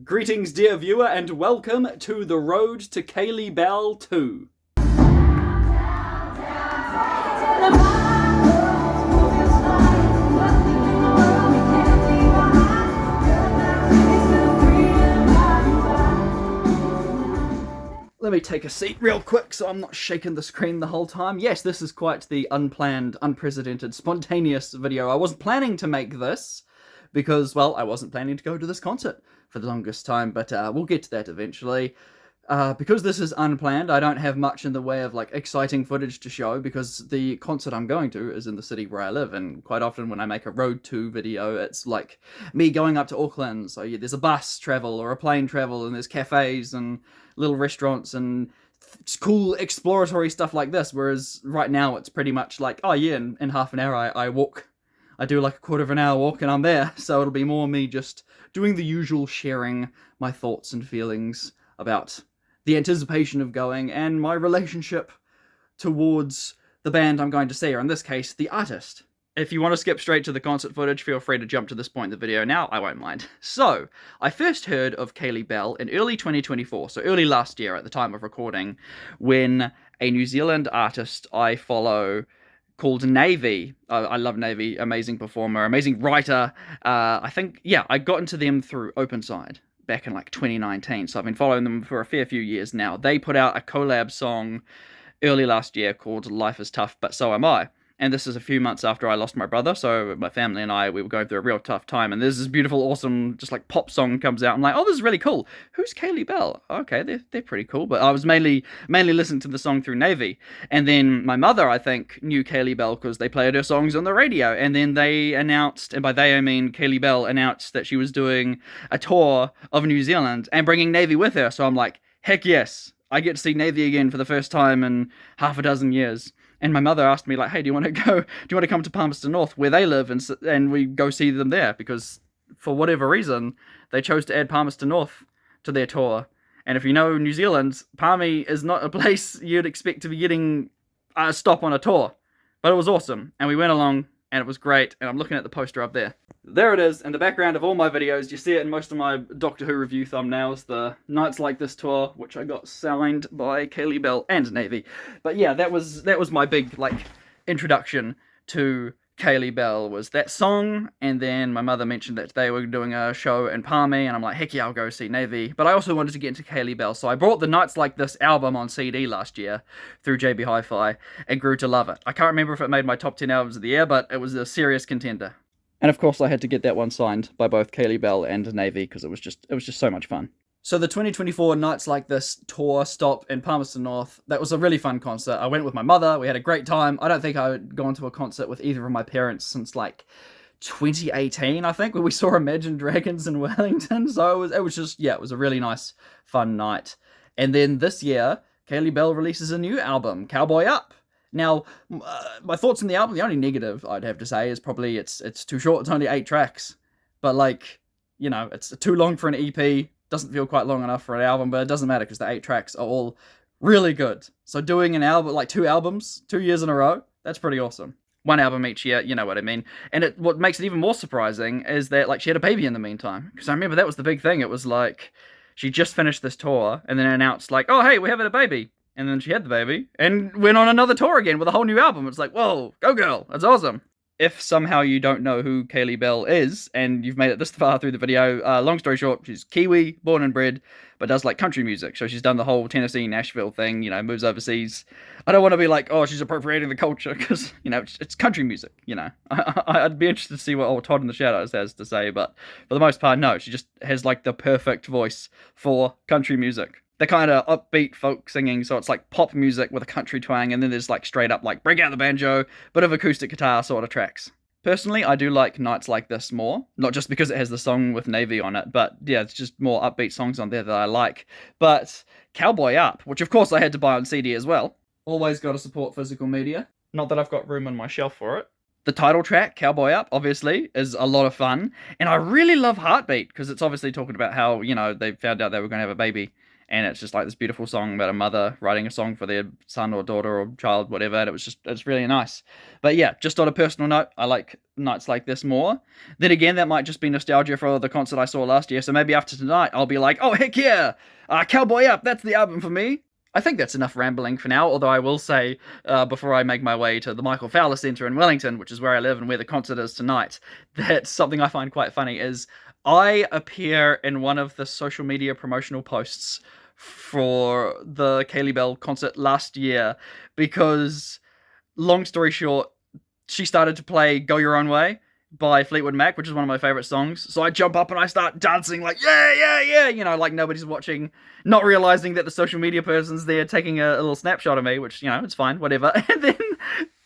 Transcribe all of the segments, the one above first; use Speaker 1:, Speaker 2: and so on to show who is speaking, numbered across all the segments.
Speaker 1: Greetings, dear viewer, and welcome to The Road to Kaylee Bell 2. Let me take a seat real quick so I'm not shaking the screen the whole time. Yes, this is quite the unplanned, unprecedented, spontaneous video. I wasn't planning to make this because, well, I wasn't planning to go to this concert for the longest time, but we'll get to that eventually. Because this is unplanned, I don't have much in the way of, exciting footage to show because the concert I'm going to is in the city where I live, and quite often when I make a road to video, it's like me going up to Auckland, so yeah, there's a bus travel or a plane travel, and there's cafes and little restaurants and cool exploratory stuff like this, whereas right now it's pretty much like, oh yeah, in half an hour I walk. I do like a quarter of an hour walk and I'm there, so it'll be more me just doing the usual sharing my thoughts and feelings about the anticipation of going and my relationship towards the band I'm going to see, or in this case, the artist. If you want to skip straight to the concert footage, feel free to jump to this point in the video now, I won't mind. So, I first heard of Kaylee Bell in early 2024, so early last year at the time of recording, when a New Zealand artist I follow called NAVVY. I love NAVVY, amazing performer, amazing writer. I got into them through Openside back in 2019, so I've been following them for a fair few years now. They put out a collab song early last year called Life is Tough, But So Am I. And this is a few months after I lost my brother, so my family and I, we were going through a real tough time, and there's this beautiful, awesome, just pop song comes out. I'm like, oh, this is really cool. Who's Kaylee Bell? Okay, they're pretty cool, but I was mainly listening to the song through NAVVY. And then my mother, I think, knew Kaylee Bell because they played her songs on the radio, and then they announced, and by they I mean Kaylee Bell announced that she was doing a tour of New Zealand and bringing NAVVY with her, so I'm like, heck yes, I get to see NAVVY again for the first time in half a dozen years. And my mother asked me, hey, do you want to come to Palmerston North, where they live, and we go see them there? Because for whatever reason, they chose to add Palmerston North to their tour. And if you know New Zealand, Palmy is not a place you'd expect to be getting a stop on a tour. But it was awesome, and we went along, and it was great, and I'm looking at the poster up there. There it is, in the background of all my videos. You see it in most of my Doctor Who review thumbnails, the Nights Like This tour, which I got signed by Kaylee Bell and NAVVY. But yeah, that was my big, introduction to Kaylee Bell, was that song, and then my mother mentioned that they were doing a show in Palmy, and I'm like, heck yeah, I'll go see NAVVY. But I also wanted to get into Kaylee Bell, so I bought the Nights Like This album on CD last year through JB Hi-Fi, and grew to love it. I can't remember if it made my top 10 albums of the year, but it was a serious contender. And of course I had to get that one signed by both Kaylee Bell and NAVVY, because it was just so much fun. So the 2024 Nights Like This tour stop in Palmerston North, that was a really fun concert. I went with my mother, we had a great time. I don't think I had gone to a concert with either of my parents since 2018, I think, where we saw Imagine Dragons in Wellington. So it was a really nice, fun night. And then this year, Kaylee Bell releases a new album, Cowboy Up. Now, my thoughts on the album, the only negative I'd have to say is probably it's too short. It's only 8 tracks. But it's too long for an EP. Doesn't feel quite long enough for an album, but it doesn't matter because the 8 tracks are all really good. So doing an album, 2 albums, 2 years in a row, that's pretty awesome. 1 album each year, you know what I mean. And what makes it even more surprising is that she had a baby in the meantime. Because I remember that was the big thing. It was she just finished this tour and then announced oh hey, we're having a baby. And then she had the baby, and went on another tour again with a whole new album. It's whoa, go girl, that's awesome. If somehow you don't know who Kaylee Bell is, and you've made it this far through the video, long story short, she's Kiwi, born and bred, but does country music. So she's done the whole Tennessee, Nashville thing, moves overseas. I don't want to be oh, she's appropriating the culture, because, it's country music, I'd be interested to see what old Todd in the Shadows has to say, but for the most part, no, she just has the perfect voice for country music. They're kind of upbeat folk singing, so it's pop music with a country twang, and then there's straight up break out the banjo, bit of acoustic guitar sort of tracks. Personally, I do like Nights Like This more, not just because it has the song with NAVVY on it, but yeah, it's just more upbeat songs on there that I like. But Cowboy Up, which of course I had to buy on CD as well, always got to support physical media, not that I've got room on my shelf for it. The title track, Cowboy Up, obviously, is a lot of fun, and I really love Heartbeat, because it's obviously talking about how, they found out they were going to have a baby. and it's just like this beautiful song about a mother writing a song for their son or daughter or child, whatever, and it's really nice. But yeah, just on a personal note, I like nights like this more. Then again, that might just be nostalgia for the concert I saw last year, so maybe after tonight I'll be like, oh heck yeah, Cowboy Up, that's the album for me. I think that's enough rambling for now, although I will say, before I make my way to the Michael Fowler Centre in Wellington, which is where I live and where the concert is tonight, that something I find quite funny is I appear in one of the social media promotional posts for the Kaylee Bell concert last year because, long story short, she started to play Go Your Own Way by Fleetwood Mac, which is one of my favourite songs. So I jump up and I start dancing like, yeah, you know, like nobody's watching, not realising that the social media person's there taking a little snapshot of me, which, you know, it's fine, whatever. And then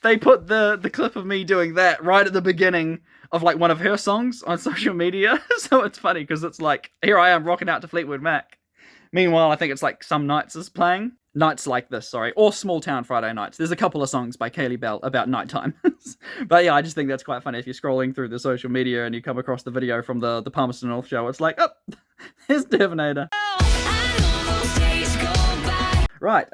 Speaker 1: they put the clip of me doing that right at the beginning of like one of her songs on social media. So it's funny because it's like, here I am rocking out to Fleetwood Mac. Meanwhile, I think it's like Some Nights is playing. Nights Like This, sorry. Or Small Town Friday Nights. There's a couple of songs by Kaylee Bell about nighttime. But yeah, I just think that's quite funny. If you're scrolling through the social media and you come across the video from the Palmerston North show, it's like, oh, there's Terminator. Right,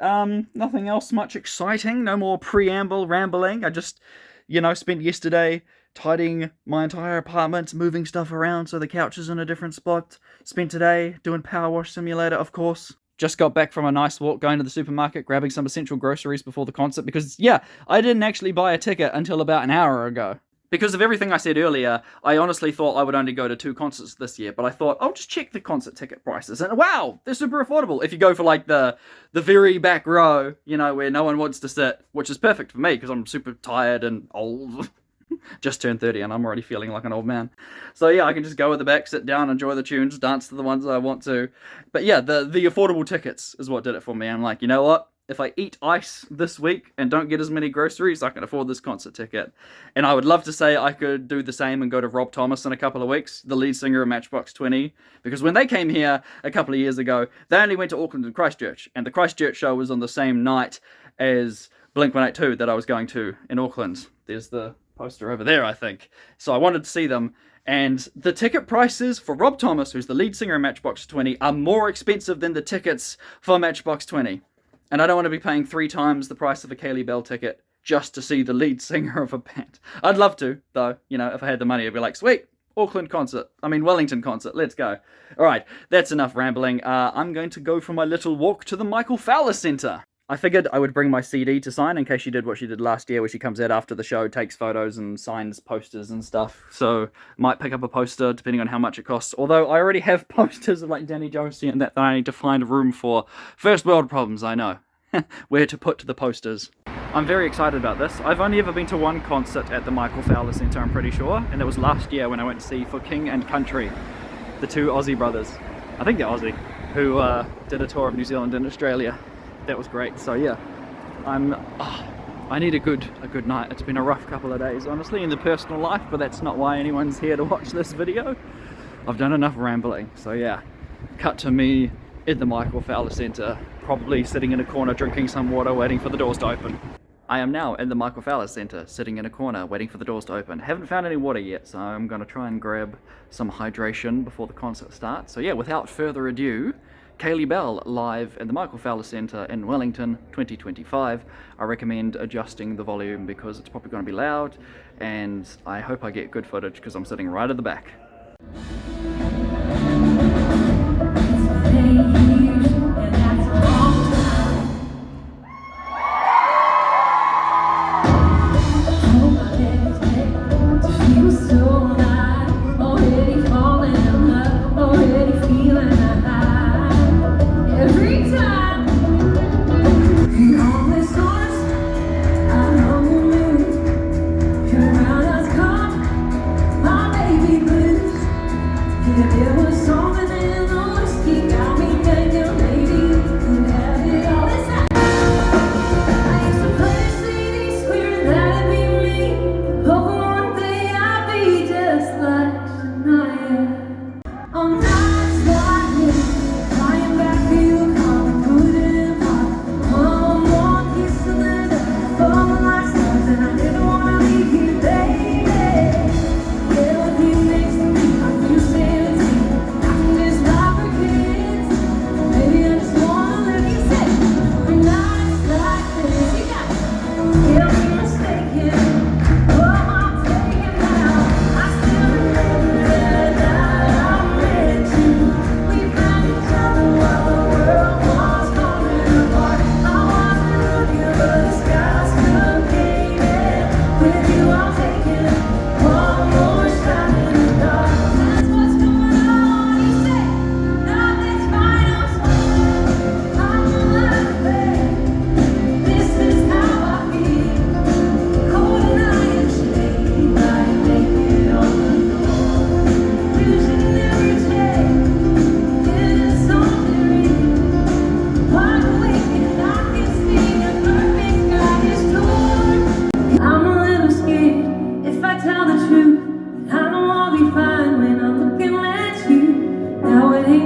Speaker 1: nothing else much exciting. No more preamble rambling. I just, you know, spent yesterday tidying my entire apartment, moving stuff around so the couch is in a different spot. Spent today doing Power Wash Simulator, of course. Just got back from a nice walk going to the supermarket, grabbing some essential groceries before the concert, because, yeah, I didn't actually buy a ticket until about an hour ago. Because of everything I said earlier, I honestly thought I would only go to 2 concerts this year, but I thought, I'll just check the concert ticket prices, and wow, they're super affordable. If you go for, like, the very back row, you know, where no one wants to sit, which is perfect for me, because I'm super tired and old. Just turned 30 and I'm already feeling like an old man. So yeah, I can just go at the back, sit down, enjoy the tunes, dance to the ones I want to. But yeah, the affordable tickets is what did it for me. I'm like, you know what? If I eat ice this week and don't get as many groceries, I can afford this concert ticket. And I would love to say I could do the same and go to Rob Thomas in a couple of weeks, the lead singer of Matchbox 20. Because when they came here a couple of years ago, they only went to Auckland and Christchurch. And the Christchurch show was on the same night as Blink-182 that I was going to in Auckland. There's the poster over there, I think. So I wanted to see them, and the ticket prices for Rob Thomas, who's the lead singer in Matchbox 20, are more expensive than the tickets for Matchbox 20. And I don't want to be paying 3 times the price of a Kaylee Bell ticket just to see the lead singer of a band. I'd love to, though. You know, if I had the money, I'd be like, sweet, Wellington concert, let's go. Alright, that's enough rambling. I'm going to go for my little walk to the Michael Fowler Centre. I figured I would bring my CD to sign in case she did what she did last year, where she comes out after the show, takes photos and signs posters and stuff. So might pick up a poster depending on how much it costs. Although I already have posters of like Danny Josie and that I need to find room for. First world problems, I know. Where to put the posters. I'm very excited about this. I've only ever been to one concert at the Michael Fowler Centre, I'm pretty sure, and that was last year when I went to see For King and Country, the 2 Aussie brothers. I think they're Aussie, who did a tour of New Zealand and Australia. That was great. So yeah, I need a good night. It's been a rough couple of days, honestly, in the personal life, but that's not why anyone's here to watch this video. I've done enough rambling. So yeah, cut to me in the Michael Fowler Centre, probably sitting in a corner drinking some water, waiting for the doors to open. I am now in the Michael Fowler Centre, sitting in a corner, waiting for the doors to open. Haven't found any water yet, so I'm going to try and grab some hydration before the concert starts. So yeah, without further ado, Kaylee Bell live in the Michael Fowler Centre in Wellington 2025. I recommend adjusting the volume because it's probably going to be loud, and I hope I get good footage because I'm sitting right at the back.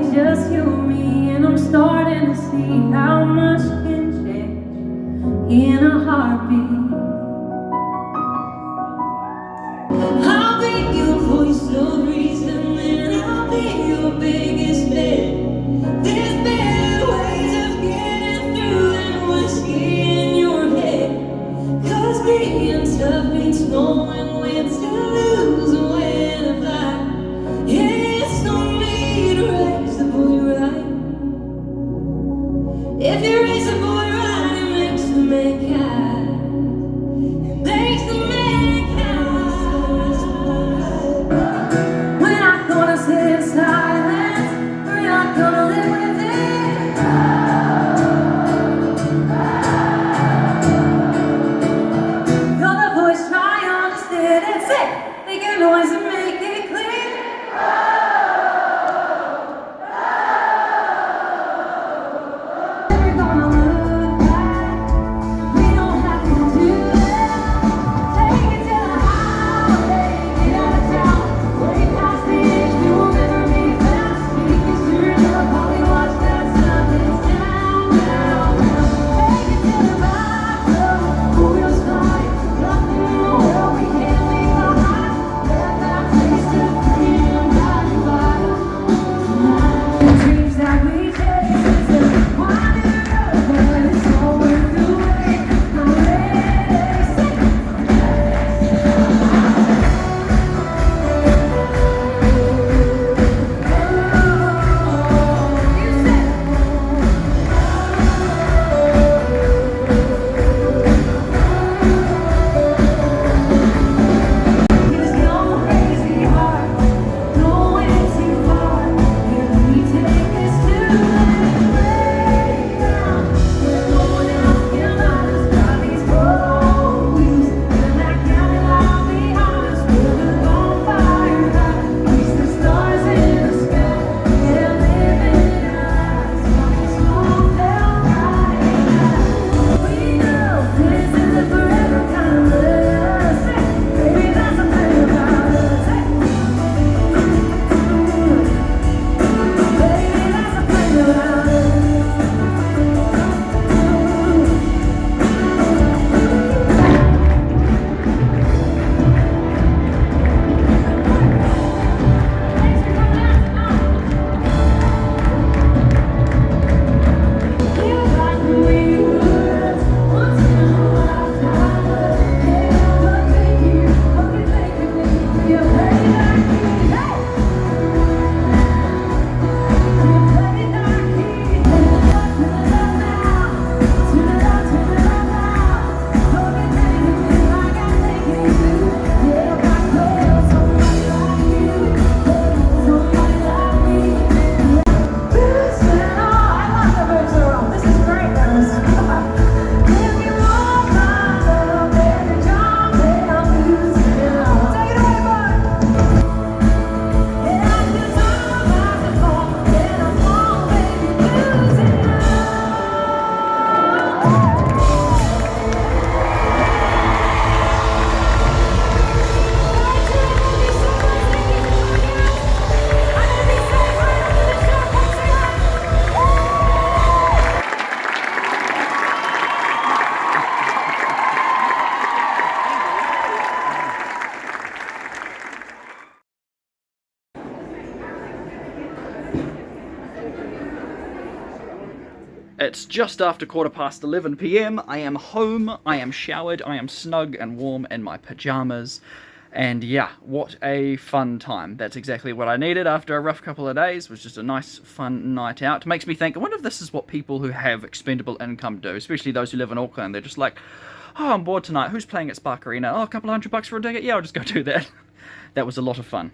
Speaker 2: it's just you and me, and I'm starting to see how much can change in a heartbeat. I'll be your voice of reason, and I'll be your biggest fan. There's better ways of getting through than whiskey in your head. 'Cause being tough means knowing when to lose and when to fight. Yeah, it's on me to raise the boy right. If you raise the boy right, it makes the man kind. It makes the man kind. We're not gonna sit in silence. We're not gonna live with it. You're the voice, try to understand it. Say, make a noise and make it clear. We're gonna look back. We don't have to do that. Take it to the highway, get out of town. Way past the edge, we will never be fast. Make us turn up while we watch that sun that's down, down, down. Take it to the back road, the wheels fly. Nothing in the world we can't leave behind. Let that taste of freedom guide you by tonight. The dreams that we chase is the winding road, but it's all worth the wait. I'm ready to say. There's no crazy heart going too far. Here we take this to the playground. We're going out, get out, drive these four wheels. And that Cadillac behind us with a bonfire high. Reach the stars in the sky. Yeah, living lives from a small town right. We know this is a forever kind of love. Baby, that's the thing about us. Baby, that's the thing about us. This is great, guys. If you want my love, baby, jump in, I'll lose it all. Take it away, bud. Yeah, I deserve my default, and I'm wrong, baby, lose it
Speaker 1: It's just after 11:15 p.m. I am home, I am showered, I am snug and warm in my pajamas. And yeah, what a fun time. That's exactly what I needed after a rough couple of days. It was just a nice, fun night out. It makes me think, I wonder if this is what people who have expendable income do, especially those who live in Auckland. They're just like, oh, I'm bored tonight. Who's playing at Spark Arena? Oh, a couple $100 for a ticket? Yeah, I'll just go do that. That was a lot of fun.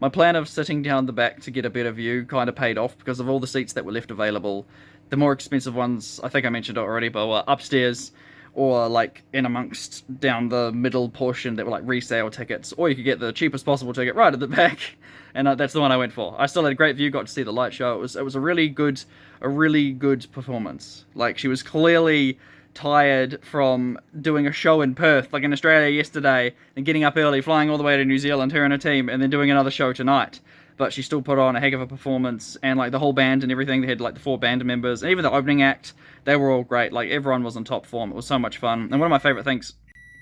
Speaker 1: My plan of sitting down the back to get a better view kind of paid off because of all the seats that were left available. The more expensive ones, I think I mentioned it already, but were upstairs or like in amongst down the middle portion that were like resale tickets, or you could get the cheapest possible ticket right at the back, and that's the one I went for. I still had a great view, got to see the light show. It was a really good performance. Like, she was clearly tired from doing a show in Perth, like in Australia yesterday, and getting up early, flying all the way to New Zealand, her and her team, and then doing another show tonight. but she still put on a heck of a performance, and like the whole band and everything, they had like the 4 band members, and even the opening act, they were all great. Like everyone was on top form. It was so much fun. And one of my favorite things,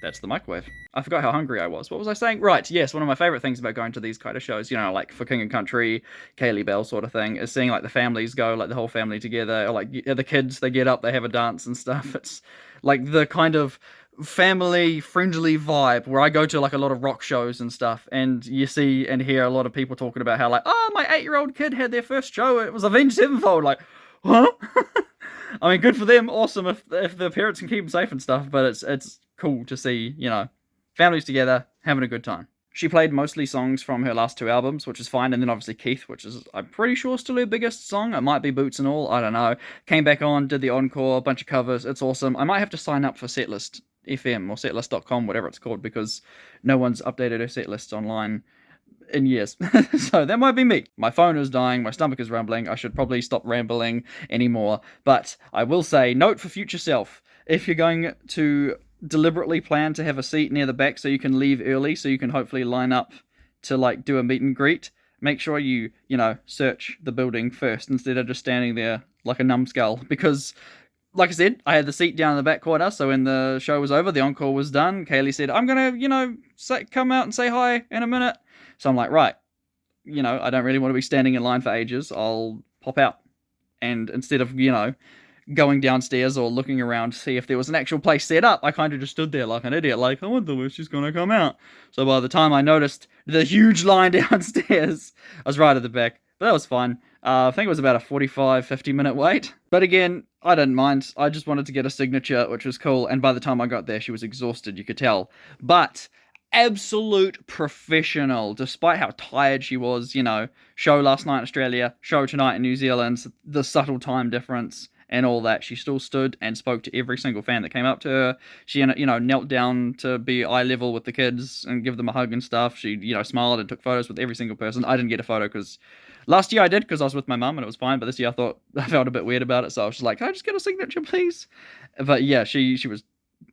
Speaker 1: that's the microwave. I forgot how hungry I was. What was I saying? Right, yes, one of my favorite things about going to these kind of shows, you know, like for King and Country, Kaylee Bell sort of thing, is seeing like the families go, like the whole family together, or like the kids, they get up, they have a dance and stuff. It's like the kind of family friendly vibe where I go to like a lot of rock shows and stuff, and you see and hear a lot of people talking about how like, oh, my 8-year-old kid had their first show, it was Avenged Sevenfold. Like, huh? I mean, good for them, awesome if the parents can keep them safe and stuff, but it's cool to see, you know, families together having a good time. She played mostly songs from her last 2 albums, which is fine, and then obviously Keith, which is, I'm pretty sure, still her biggest song. It might be Boots and All, I don't know. Came back on, did the encore, a bunch of covers, it's awesome. I might have to sign up for Setlist FM or setlist.com, whatever it's called, because no one's updated her setlists online in years. So that might be me. My phone is dying, my stomach is rumbling, I should probably stop rambling anymore. But I will say, note for future self, if you're going to deliberately plan to have a seat near the back so you can leave early, so you can hopefully line up to like do a meet and greet, make sure you know, search the building first instead of just standing there like a numbskull, because like I said, I had the seat down in the back corner, so when the show was over, the encore was done, Kaylee said, I'm gonna, you know, come out and say hi in a minute. So I'm like, right, you know, I don't really want to be standing in line for ages, I'll pop out. And instead of, you know, going downstairs or looking around to see if there was an actual place set up, I kind of just stood there like an idiot, like, I wonder where she's gonna come out. So by the time I noticed the huge line downstairs, I was right at the back. But that was fun. I think it was about a 45-50 minute wait. But again, I didn't mind. I just wanted to get a signature, which was cool. And by the time I got there, she was exhausted, you could tell. But absolute professional, despite how tired she was, you know, show last night in Australia, show tonight in New Zealand, the subtle time difference and all that, she still stood and spoke to every single fan that came up to her. She, you know, knelt down to be eye level with the kids and give them a hug and stuff. She, you know, smiled and took photos with every single person. I didn't get a photo because last year I did, because I was with my mum and it was fine, but this year I felt a bit weird about it, so I was just like, can I just get a signature, please? But yeah, she was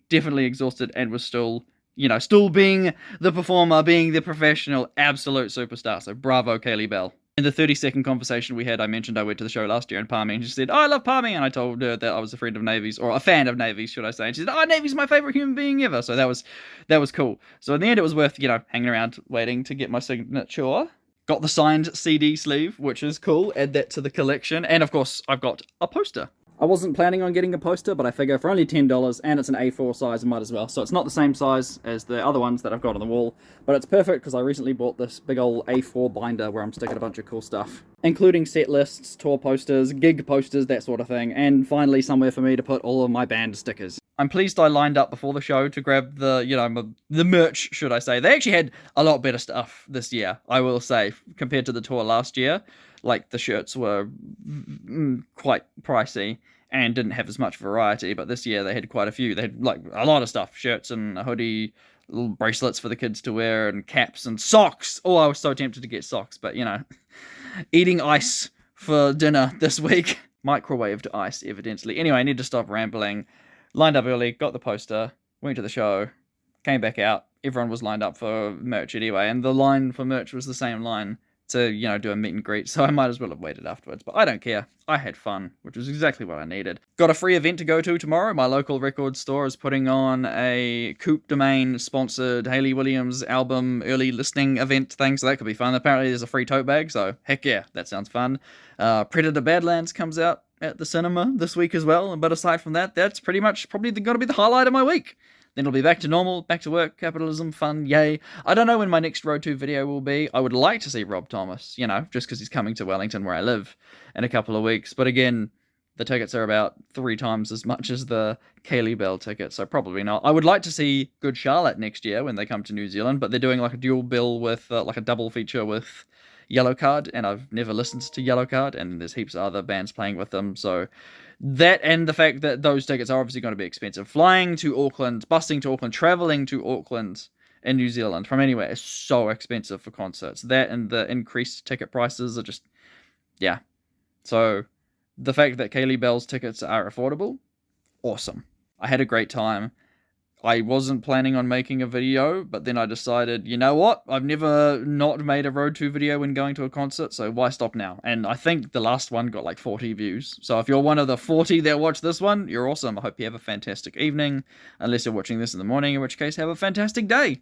Speaker 1: definitely exhausted and was still, you know, still being the performer, being the professional, absolute superstar. So bravo, Kaylee Bell. In the 30-second conversation we had, I mentioned I went to the show last year in Palmy, and she said, oh, I love Palmy, and I told her that I was a friend of NAVVY's, or a fan of NAVVY's, should I say, and she said, oh, NAVVY's my favourite human being ever, so that was cool. So in the end, it was worth, you know, hanging around, waiting to get my signature. Got the signed CD sleeve, which is cool, add that to the collection, and of course, I've got a poster. I wasn't planning on getting a poster, but I figure for only $10, and it's an A4 size, I might as well. So it's not the same size as the other ones that I've got on the wall, but it's perfect because I recently bought this big old A4 binder where I'm sticking a bunch of cool stuff, including set lists, tour posters, gig posters, that sort of thing, and finally somewhere for me to put all of my band stickers. I'm pleased I lined up before the show to grab the, you know, the merch, should I say. They actually had a lot better stuff this year, I will say, compared to the tour last year. Like, the shirts were quite pricey and didn't have as much variety, but this year they had quite a few. They had, like, a lot of stuff. Shirts and a hoodie, little bracelets for the kids to wear, and caps and socks. Oh, I was so tempted to get socks, but, you know, eating ice for dinner this week. Microwaved ice, evidently. Anyway, I need to stop rambling. Lined up early, got the poster, went to the show, came back out. Everyone was lined up for merch anyway, and the line for merch was the same line to, you know, do a meet and greet, so I might as well have waited afterwards. But I don't care. I had fun, which was exactly what I needed. Got a free event to go to tomorrow. My local record store is putting on a Coupe Domain sponsored Hayley Williams album early listening event thing, so that could be fun. Apparently there's a free tote bag, so heck yeah, that sounds fun. Predator Badlands comes out at the cinema this week as well, but aside from that, that's pretty much probably going to be the highlight of my week. Then it'll be back to normal, back to work, capitalism, fun, yay. I don't know when my next Road 2 video will be. I would like to see Rob Thomas, you know, just because he's coming to Wellington where I live in a couple of weeks. But again, the tickets are about 3 times as much as the Kaylee Bell ticket, so probably not. I would like to see Good Charlotte next year when they come to New Zealand, but they're doing like a dual bill with, like a double feature with Yellow Card, and I've never listened to Yellow Card, and there's heaps of other bands playing with them, so that, and the fact that those tickets are obviously going to be expensive. Flying to Auckland, busing to Auckland, travelling to Auckland in New Zealand from anywhere is so expensive for concerts. That and the increased ticket prices are just, yeah. So the fact that Kaylee Bell's tickets are affordable, awesome. I had a great time. I wasn't planning on making a video, but then I decided, you know what? I've never not made a Road to video when going to a concert, so why stop now? And I think the last one got like 40 views. So if you're one of the 40 that watch this one, you're awesome. I hope you have a fantastic evening, unless you're watching this in the morning, in which case have a fantastic day.